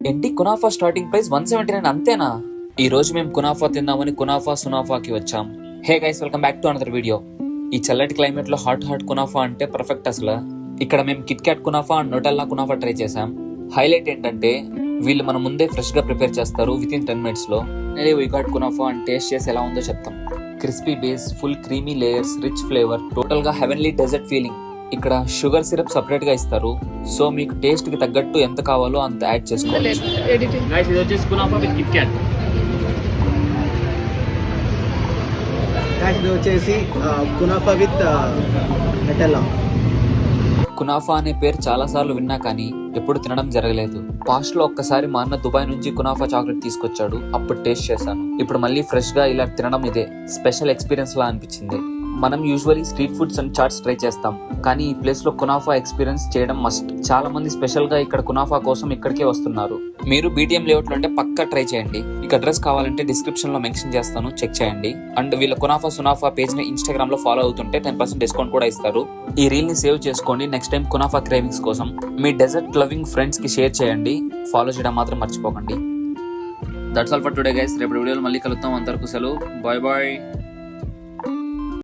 ఏంటి kunafa starting price 179 అంతేనా? ఈ రోజు మేము కునాఫా తిందామని కునాఫా సునాఫాకి వచ్చాం. Hey guys, welcome back to another video. ఈ చల్లటి క్లైమేట్ లో హాట్ కునాఫా అంటే పర్ఫెక్ట్ అసలు. ఇక్కడ మేము కిట్ క్యాట్ కునాఫా అండ్ నోటెల్లా కునాఫా ట్రై చేసాం. హైలైట్ ఏంటంటే వీళ్ళు మన ముందే ఫ్రెష్ గా ప్రిపేర్ చేస్తారు విత్ ఇన్ 10 minutes లో. వీ గాట్ కునాఫా అండ్ టేస్ట్ చేసి ఎలా ఉందో చెప్తాం. Crispy base, full creamy layers, rich flavour, total గా హెవెన్లీ డెజర్ట్ ఫీలింగ్. ఇక్కడ షుగర్ సిరప్ సెపరేట్ గా ఇస్తారు, సో మీకు టేస్ట్ కి తగ్గట్టు ఎంత కావాలో అంత యాడ్ చేసుకోవచ్చు. గైస్, ఇది వచ్చేసి కునాఫా విత్ కిట్ క్యాట్. ఇది వచ్చేసి కునాఫా విత్ నటెల్లా. కునాఫా అనే పేరు చాలా సార్లు విన్నా కానీ ఎప్పుడు తినడం జరగలేదు. పాస్ట్ లో ఒక్కసారి మా అన్న దుబాయ్ నుంచి కునాఫా చాక్లెట్ తీసుకొచ్చాడు, అప్పుడు టేస్ట్ చేశాను. ఇప్పుడు మళ్ళీ ఫ్రెష్ గా ఇలా తినడం ఇదే స్పెషల్ ఎక్స్పీరియన్స్ లా అనిపించింది. మనం usually street foods and chats try చేస్తాం, కానీ ఈ ప్లేస్ లో కునాఫా ఎక్స్పీరియన్స్ చేయడం మస్ట్. చాలా మంది స్పెషల్ గా ఇక్కడ కునాఫా కోసం ఇక్కడికే వస్తున్నారు. మీరు బీటీఎం లేఅవుట్ లో అంటే పక్కా ట్రై చేయండి. ఇక అడ్రస్ కావాలంటే డిస్క్రిప్షన్ లో మెన్షన్ చేస్తాను, చెక్ చేయండి. అండ్ వీళ్ళ కునాఫా సునాఫా పేజ్ ని ఇన్స్టాగ్రామ్ లో ఫాలో అవుతుంటే 10% డిస్కౌంట్ కూడా ఇస్తారు. ఈ రీల్ ని సేవ్ చేసుకోండి, నెక్స్ట్ టైం కునాఫా క్రేవింగ్స్ కోసం. మీ డెజర్ట్ లవింగ్ ఫ్రెండ్స్ కి షేర్ చేయండి, ఫాలో చేయడం మాత్రం మర్చిపోకండి. That's all for today guys. రేపు వీడియోలో మళ్ళీ కలుద్దాం. అంతవరకు సెలవు, బాయ్ బాయ్.